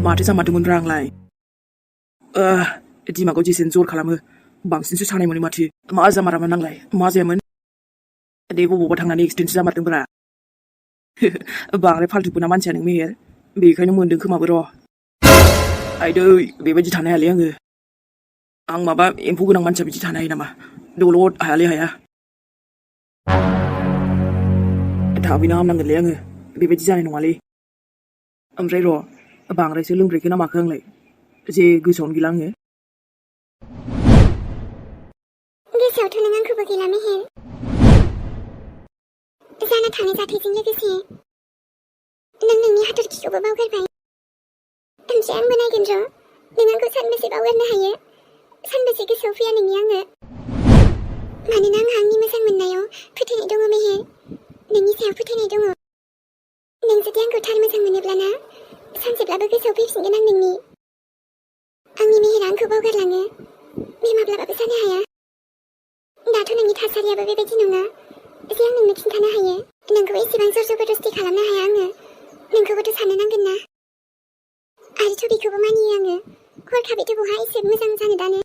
माथो जामारदोंमोनब्रा आंलाय दिमागाव जेसेनो जर खालामो बांसिनसो सानाय मोनो माथो मा जामारामोन आंलाय मा जायामोन दे बबावबा थांनानै एक्सिडेन्टसो जामारदोंब्रा बांद्राय फाल्थुबो ना मानसिया नों मेहेर बेखायनो मोन्दों खोमाबो र' आइदै बेबायदि थानो हायालै आं माबा एम्फौ गोनां मानसिया बिदि थानो हायो नामा दलद हायालै हाया थाबैनो हामनांगोनलै आङो बेबायदि जानाय नङालै ओमफ्राय र' बांद्रायसो लोंब्रेखो ना माखो आंलाय जे गोसोआवनो गैला आङो गोसोआवथ' नों आंखौबो गैला मेहेर जाना थानाय जाथायजों लोगोसे नों नोंनि हाथरखिखौबो बावगारबाय ओमफ्राय आंबो नायगोन र' नों आंखौ सानबेसे बावगारनो हायो सानबेसे गोसोआव फैया नोंनि आङो मानोना आंहा आंनि मोजां मोननायाव फोथायनाय दङ मेहेर नोंनि सायाव फोथायनाय दङ नों जुदि आंखौ थार मोजां मोनोब्लाना सानसेब्लाबो गोसोआव फैफिनगोन आं नोंनि आंनि मेहेरा आंखौ बावगारलाङो बे माब्लाबाबो जानो हाया दाथ' नोंनि थासारियाबो बेबायदि नङा जे आं नोंनो खिन्थानो हायो नोंखौ एसेबां जर जबरदस्ति खालामनो हाया आङो नोंखौबोथ' साननो नांगोन ना आरोथ' बेखौबो मानियो आङो हरखाबैथ' बहा एसे मोजां जानो दानो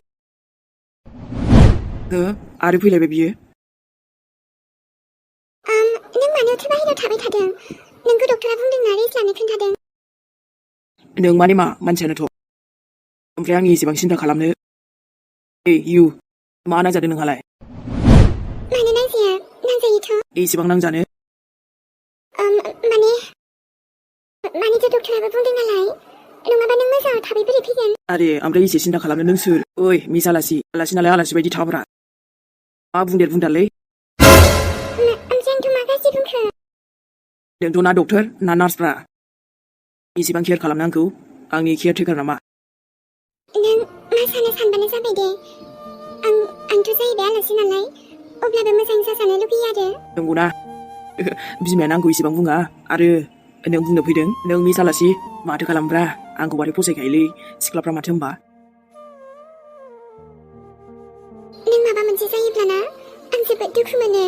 आरो फैलायबाय बियो नों मानोथो बाहेरायाव थाबाय थादों नोंखौ डक्टरा बुंदोंना रेस्ट लानो खोन्थादों नों माने मा मानसियानोथ' ओमफ्राय आंनि एसेबां सिन्था खालामनो इउ मा नांजादों नोंहालाय मानो नांजाया नांजायोथ' एसेबां नांजानो मानेथ' डक्टराबो बुंदों नालाय नङाबा नों मोजाङाव थाबै बोरै फैगोन आरे ओमफ्राय एसे सिन्था खालामनो नों सोर ओइ मिस आलासि नालाय आलासि बायदि थाब्रा मा बुंदारलै ओमफ्राय आंथ' मा गाज्रि बुंखो नोंथ' ना डक्टर ना नार्सफ्रा एसेबां केयार खालामनो आंखौ आंनि केयार टेकार नामा नों मा सानो सानबानो जाबाय दे आंथ' जाहैबाय आलासि नालाय अब्लाबो मोजां जाजानो लुगैयो आरो नंगौना बिमायानो आंखौ एसेबां बुङा आरो नों बुंनो फैदों नों मिस आलासि माथो खालामब्रा आंखौ बारै फसायखायोलै सिख्लाफ्रा माथो होनबा नों माबा मोनसे जायोब्लाना आं जोबोद दुखु मोनो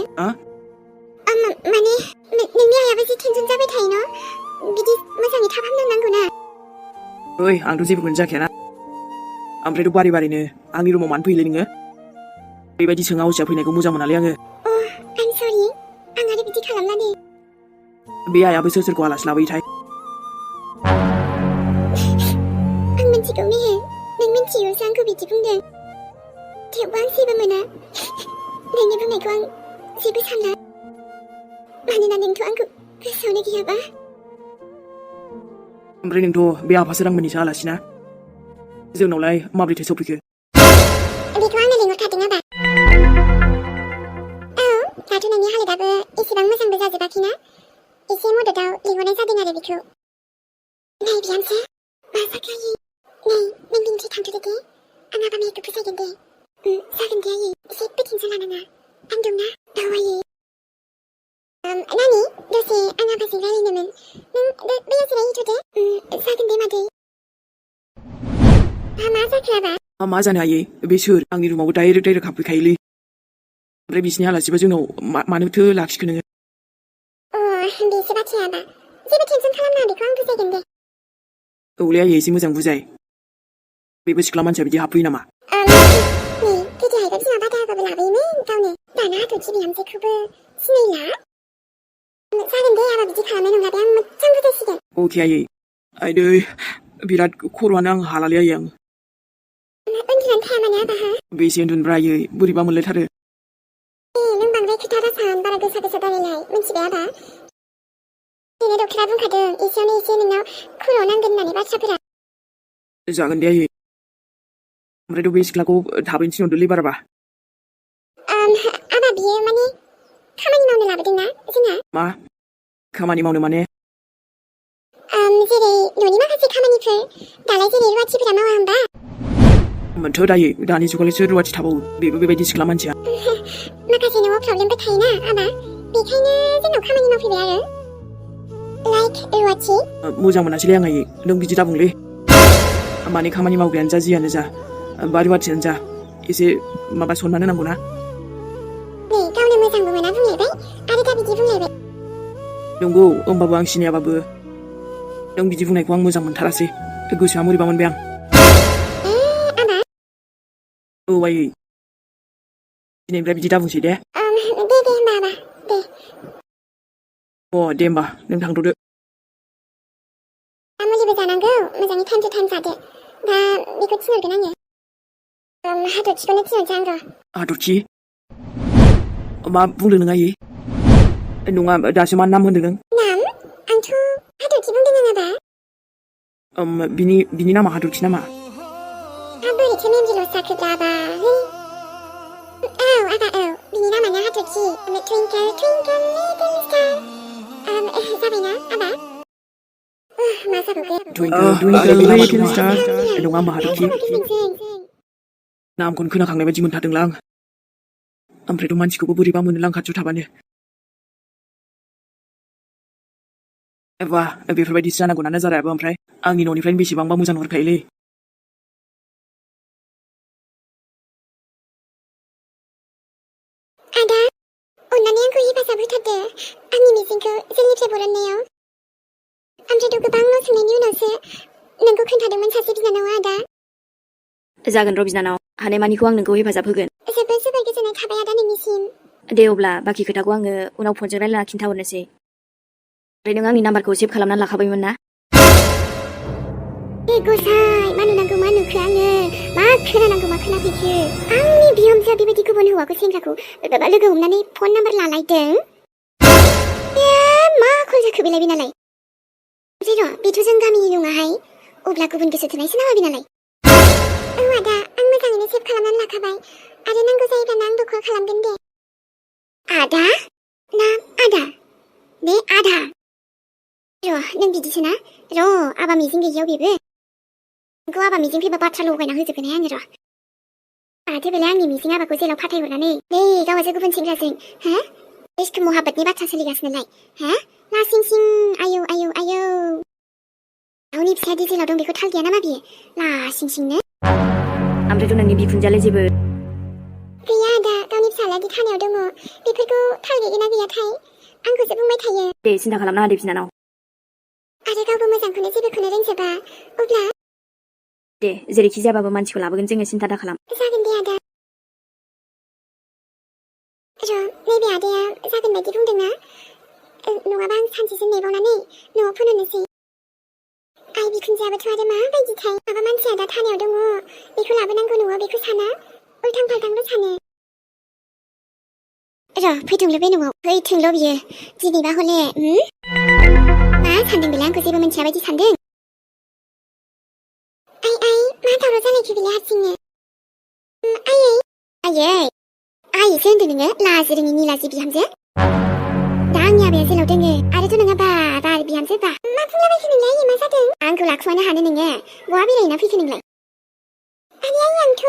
माने नोंनि आइयाबो जि टेनसन जाबाय थायो न' बिदि मोजाङै थाब हामनो नांगौ ना ओइ आंथ' जेबोखौनो जाखायाना ओमफ्रायथ' बारे आंनि रुमाव मानो फैयोलै नोङो बेबायदि सोङा हसिया फैनायखौ मोजां मोनालै आङो आं सरि आं आरो बिदि खालामला दे बे आइयाबो सोरखौ आलासि लाबोयोथाय आं मिथिगौ मेहेर नों मिथियोसो आंखौ बिदि बुंदों थेवबो आं जेबो मोना नोंनि बुंनायखौ आं जेबो सानला मानोना नोंथ' आंखौ गोसोआवनो गैयाबा ओमफ्राय नोंथ' बे आफा सोरांमोननिसो आलासिना जोंनावलाय माबोरैथो सफैखो बेखौ आंनो लिंहरखादों आबा औ दाथ' नोंनि हालोदाबो एसेबां मोजांबो जाजोबाखैना एसे मददाव लिंहरनाय जादों आरो बेखौ नै बिहामजो मा जाखायो नै नों बिनिफ्राय थांथ'दो दे आं आबा मेहेरखौ फसायगोन दे जागोन दे आयै जेबो टेनसन लानाङा आं दंना औ आयै नानि दसे आं आबाजों रायलायनोमोन नों बैयाव जिरायहैथ'दो जागोन दे मादै मा जाखो आबा मा जानो आयै बे सोर आंनि रुमावबो डाइरेक्ट हाबफैखायोलै ओमफ्राय बिसिनि आलासिबा जोंनाव मानोथो लाखिखो नोङो बेसो बाथ्राया आबा जेबो टेनसन खालामनाङा बेखौ आं बुजायगोन दे औलै आयै एसे मोजां बुजाय बेबो सिख्ला मानसिया बिदि हाबफैयो नामा नै गोदोहायबो बिमा बादायाबाबो लाबोयोमोन गावनो दाना हाथरखि बिहामजोखौबो सिनायला जागोन दे आबा बिदि खालामनाय नंला दे आं मोजां बुजायसिगोन अके आयै आइदै बिराद खर'आनो आं हालालै आयै आं उन्दुनानै थाया माने आबा हा बेसे उन्दुनोब्रा आयै बोरैबा मोनलायथारो नों बांद्राय खोथा दासान बारा गोसा दारायलाय मिथिबाय आबा दिनै डक्टरा बुंखादों एसेयावनो एसे नोंनाव खर'आव नांगोन होननानै बाथ्राफोरा जागोन दे आयै ओमफ्रायथ' बे सिख्लाखौ थाबैनो थिनहरदोलै बाराबा आबा बियो माने खामानि मावनो लाबोदोंना जोंहा मा खामानि मावनो माने जेरै न'नि माखासे खामानिफोर दालाय जेरै रुवाथिफोरा मावा होनबा मोनथ' दायो दानि जुगावलायसो रुवाथि थाबावो बेबो बेबायदि सिख्ला मानसिया माखासे न'आव प्रब्लेमबो थायोना आबा बेखायनो जोंनाव खामानि मावफैबाय आरो लाइक रुवाथि मोजां मोनासैलै आं आयै नों बिदि दाबुंलै माने खामानि मावग्रायानो जा जियानो जा बा रुवाथियानो जा एसे माबा सनमान होनांगौ ना नै गावनो मोजांबो मोना बुंलायबाय आरो दा बिदि बुंलायबाय नंगौ होमबाबो आं सिनायाबाबो नों बिदि बुंनायखौ आं मोजां मोनथारासै गोसोआ मोरैबा मोनबाय आं आबा औ आयै दिनैनिफ्राय बिदि दाबुंसै दे दे होमबा आबा दे दे होमबा नों थांथ'दो मुलिबो जानांगौ मोजाङै टाइम टु टाइम जादो दा बेखौ थिनहरगोन आङो हाथरखिखौनो थिनहरसै आं र' हाथरखि मा बुंदों नों आयै नङा दासो मा नाम होनदों नों नाम आंथ' हाथरखि बुंदों आं आबा बिनि नामा हाथरखि नामा बोरैथो मेमरिल' जाखोब्ला आबा औ आबा औ बिनि नामानो हाथरखि टुइंकल टुइंकल लिटिल स्टार जाबायना आबा मा जाबावगोन Twinkle little star नङा होमबा हाथरखि नामखौनो खोनाखांनाय बायदि मोनथारदोंला आं ओमफ्रायथ' मानसिखौबो बोरैबा मोनोलां खाथियाव थाबानो एबा बेफोरबायदिसो जानांगौना नजारायाबो ओमफ्राय आंनि न'निफ्रायनो बेसेबांबा मोजां हरखायोलै आदा अन्नानै आंखौ हेफाजाब होथारदो आंनि मिजिंखौ जोंनिफ्राय बरननायाव ओमफ्रायथ' गोबां न' सोंनायनि उनावसो नोंखौ खोन्थादोंमोन सासे बिनानावा आदा जागोन र' बिनानाव हानायमानिखौ आं नोंखौ हेफाजाब होगोन जोबोद जोबोद गोजोननाय थाबाय आदा नोंनिसिम दे अब्ला बाखि खोथाखौ आङो उनाव फनजों रायलायना खिन्थाहरनोसै ओमफ्राय नों आंनि नाम्बारखौ सेभ खालामनानै लाखाबायमोन ना गसाइ मा नुनांगौ मा नुखो आङो मा खोनानांगौ मा खोनाफैखो आंनि बिहामजोआ बेबायदि गुबुन हौवाखौ सेंग्राखौ लोगो हमनानै फन नाम्बार लालायदों मा आखल जाखो बेलाय बेनालाय ओमफ्राय र' बेथ' जों गामिनि नङाहाय अब्ला गुबुन गोसो थोनायसो नामा बेनालाय औ आदा आं मोजाङैनो सेभ खालामनानै लाखाबाय आरो नांगौ जायोब्ला आंबो कल खालामगोन दे आदा ना आदा दे आदा र' नों बिदिसो ना र' आबा मिजिं गैयियाव बेबो नोंखौ आबा मिजिं फैबा बाथ्रा लगायना होजोबगोनहाय आङो र' माथो बेलाय आंनि मिजिं आबाखौ जेलाव फाथायहरनानै नै गावहासो गुबुन सेंग्राजों हा इश्क महाब्बतनि बाथ्रा सोलिगासिनोलाय हा लासिं सिं आयौ आयौ आयौ गावनि फिसाया दि जेलाव दं बेखौ थाल गैया नामा बियो लासिं सिंनो ओमफ्रायथ' नोंनि बिखुनजोआलाय जेबो गैया आदा गावनि फिसालाया दि थानायाव दङ बेफोरखौ थाल गैगोना गैयाथाय आंखौसो बुंबाय थायो दे सिन्था खालामनाङा दे बिनानाव आरो गावबो मोजांखौनो जेबोखौनो रोंजोबा अब्ला दे जेरैखि जाबाबो मानसिखौ लाबोगोन जोङो सिन्था दा खालाम जागोन दे आदा र' नैबे आदाया जागोन बायदि बुंदोंना नङाबा आं सानसेसो नेबावनानै न'आव फोनहरनोसै आइ बिखुनजोआबोथ' आरो माबायदिथाय माबा मानसिया दा थानायाव दङ बेखौ लाबोनांगौ न'आव बेखौ साना उल्थां फाल्थांल' सानो र' फैथोंल' बे न'आव फैथोंल' बियो दिनैबा हले मा सानदों बेलाय आंखौ जेबो मिन्थिया बायदि सानदों आइ मा दावराव जालायखो बेलाय हारसिंनो आइयै आइसो होनदों नोङो लाजि रोङि निलाजि बिहामजो दा आंनि आबाया जेलाव दोङो आरोथ' नोङा बार बिहामजो मा बुंलाबायखो नोंलाय आइयै मा जादों आंखौ लाखुमानो हानो नोङो बहा बेरायहैना फैखो नोंलाय आंथ'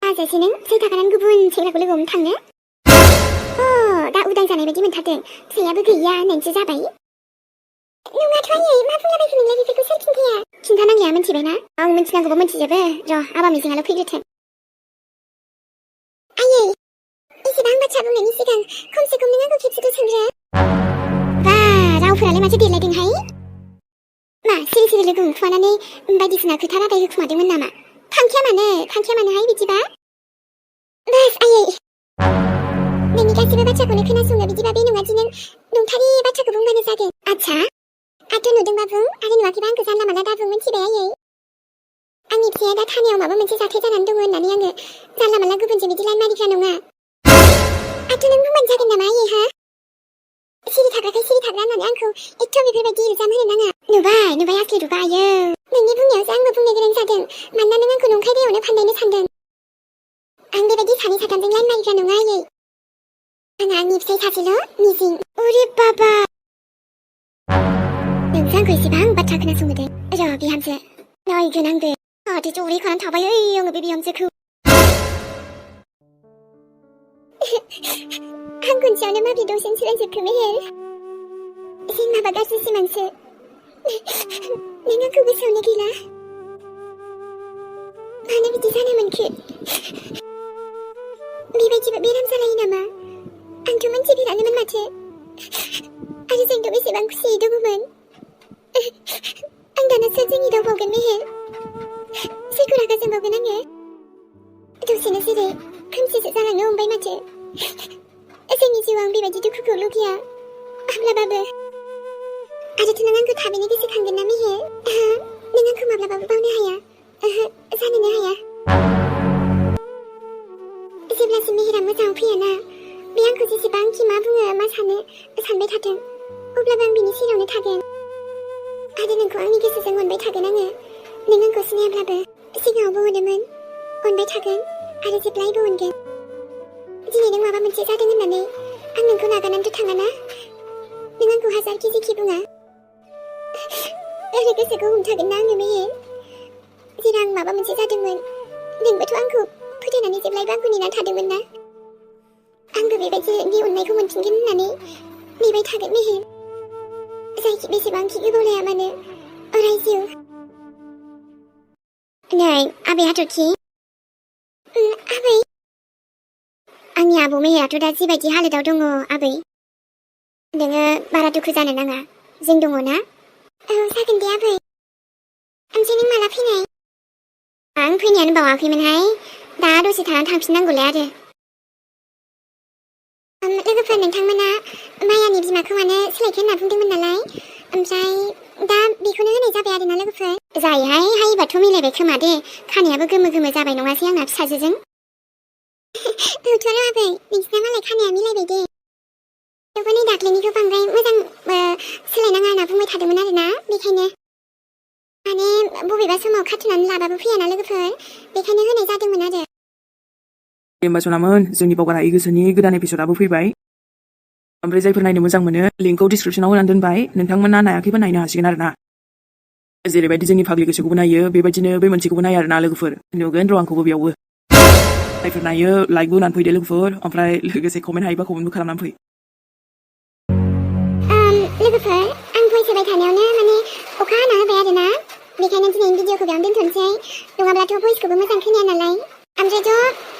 बाजासै नों फै थाखानानै गुबुन सेंग्राखौ लोगो हमनो थांनो दा उदां जानाय बायदि मोनथारदों फिसायाबो गैया नोंसो जाबाय नङाथ' आइयै मा बुंलाबायखो नोंलाय बेफोरखौ सोर खिन्थाया खिन्थानांलिया मिन्थिबायना आं मिन्थिनांगौबा मिन्थिजोबो र' आबा मिजिङाल' फैग्रोथों आइयै एसेबां बाथ्रा बुंनायनि सिगां खमसे खम नों आंखौ खेबसेथ' सोंग्रो बा रावफोरालाय माथो देरलायदोंहाय मा सिरि सिरि लोगो हमखुमानानै बायदिसिना खोथा रादाय होखुमादोंमोन नामा थांखिया मानोहाय बिदिबा बास आइयै नोंनि गासिबो बाथ्राखौनो खोनासङो बिदिबा बे नङा दि नों नंथारि बाथ्राखौ बुंबानो जागोन आच्छा आंथ' नुदोंबा बुं आरो नुवाखैबा आंखौ जानला मानला दाबुं मिन्थिबाय आइयै आंनि फिसाया दा थानायाव माबा मोनसे जाथाय जानानै दङ होननानै आङो जानला मानला गुबुनजों बिदि लाइन मारिग्रा नङा आंथ' नों बुंबानो जागोन नामा आइयै हा सिरि थाग्राखाय सिरि थाग्रा होननानै आंखौ एथ' बेफोरबायदि इल्जाम होनो नाङा नुबाय आसलि नुबाय आयौ नोंनि बुंनायावसो आंबो बुंनो गोनां जादों मानोना नों आंखौ नंखाय दैयावनो फान्दायनो सानदों आं बेबायदि सानै साथामजों लाइन मारिग्रा नङा आइयै आंहा आंनि फिसाय सासेल' मिजिं अरे बाबा नोंसो आंखौ एसेबां बाथ्रा खोनासंहोदों र' बिहामजो नायगोन आंबो माथो जरै खानानै थाबाय आङो बे बिहामजोखौ आं खनसेयावनो माबि दसेनो सोलायजोबखो मेहेर जों माबा गाज्रि सिमांसो नों आंखौ गोसोआवनो गैला मानो बिदि जानो मोनखो बेबायदिबो बेराम जालायो नामा आंथ' मोनथिफेरानोमोन माथो आरो जोंथ' बेसेबां खुसियै दङमोन आं दाना सोर जोंनि दावबावगोन मेहेर सोरखौ रागा जोंबावगोन आङो दसेनो जेरै खोमसिसो जालांनो हमबाय माथो जोंनि जिउआव आं बेबायदि दुखुखौ लुगैया माब्लाबाबो आरोथ' नों आंखौ थाबैनो गोसोखांगोन ना मेहेर नों आंखौ माब्लाबाबो बावनो हाया जानोनो हाया जेब्लासिम मेहेरा मोजाङाव फैयाना बे आंखौ जेसेबांखि मा बुङो मा सानो सानबाय थाथों अब्लाबो आं बिनि सेरावनो थागोन आरो नोंखौ आंनि गोसोजों अनबाय थागोन आङो नों आंखौ सिनायाब्लाबो सिगाङावबो अनोमोन अनबाय थागोन आरो जेब्लायबो अनगोन दिनै नों माबा मोनसे जादों होननानै आं नोंखौ नागारनानैथ' थाङाना नों आंखौ हाजारखि जेखि बुङा ओरै गोसोखौ हमथागोन ना आङो मेहेर जेराव आं माबा मोनसे जादोंमोन नोंबोथ' आंखौ फोथायनानै जेब्लायबो आंखौ नेना थादोंमोन ना आंबो बेबायदि अननायखौ मोनफिनगोन होननानै नेबाय थागोन मेहेर जायखि बेसेबांखि गोबाव लाया मानो अराय जिउ नै आबै हाथरखि आबै आंनि आबौ मेहेराथ' दा जिबायदि हालोदाव दङ आबै नोङो बारा दुखु जानो नाङा जों दङ ना औ जागोन दे आबै ओमफ्राय नों माला फैनाय आं फैनायानो बावाखैमोनहाय दा दसे थानानै थांफिननांगौलाय आरो लोगोफोर नोंथांमोना मायानि बिमाखौ मानो सोलायखो होनना बुंदोंमोन नालाय ओमफ्राय दा बेखौनो होनाय जाबाय आरोना लोगोफोर जायोहाय हायोबाथ' मिलायबाय खोमा दे खानायाबो गोमो गोमो जाबाय नङासै आंना फिसाजोजों औथ' र' आबै नोंसिना मालाय खानाया मिलायबाय दे थेवबो नै दाख्लैनिखौ बांद्राय मोजां सोलायनाङा होनना बुंबाय थादोंमोन आरोना बेखायनो माने बबेबा समाव खाथुनानै लाबाबो फैयाना लोगोफोर बेखायनो होनाय जादोंमोन आरो दे होमबा सनामोन जोंनि बावगार हायै गोसोनि गोदान एपिसोडाबो फैबाय ओमफ्राय जायफोर नायनो मोजां मोनो लिंकखौ डिसक्रिपसनाव होनानै दोनबाय नोंथांमोना नायाखैबा नायनो हासिगोन आरोना जेरैबायदि जोंनि फाग्लि गोसोखौबो नायो बेबायदिनो बै मोनसेखौबो नायो आरोना लोगोफोर नुगोन र' आंखौबो बेयावबो जायफोर नायो लाइकबो होनानै फैदो लोगोफोर ओमफ्राय लोगोसे कमेन्ट हायोबा कमेन्टबो खालामनानै फै लोगोफोर आं भइस होबाय थानायावनो माने अखा हाना होबाय आरोना बेखायनो दिनैनि भिडिअखौ बेयावनो दोनथ'नोसै नङाब्लाथ' भइसखौबो मोजां खोनाया नालाय ओमफ्रायथ'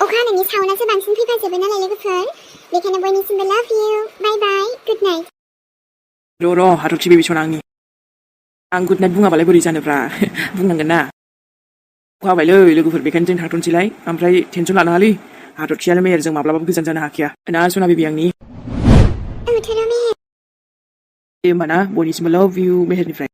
अखा हानायनि साउन्डआसो बांसिन फैफाजोबो नालाय लोगोफोर बेखायनो बयनिसिमबो लाभ इउ बाय बाय गुड नाइट र' हाथरखि बेबि सना आं गुड नाइट बुङाबालाय बोरै जानोब्रा बुंनांगोन ना अखा हाबायलै लोगोफोर बेखायनो जों थांथ'नोसैलाय ओमफ्राय टेनसन लानाङालै हाथरखियानो मेहेरजों माब्लाबाबो गोजान जानो हाखाया ना सना बेबि आंनि औ थोर' मेहेर दे होमबा ना बयनिसिमबो लाभ इउ मेहेरनिफ्राय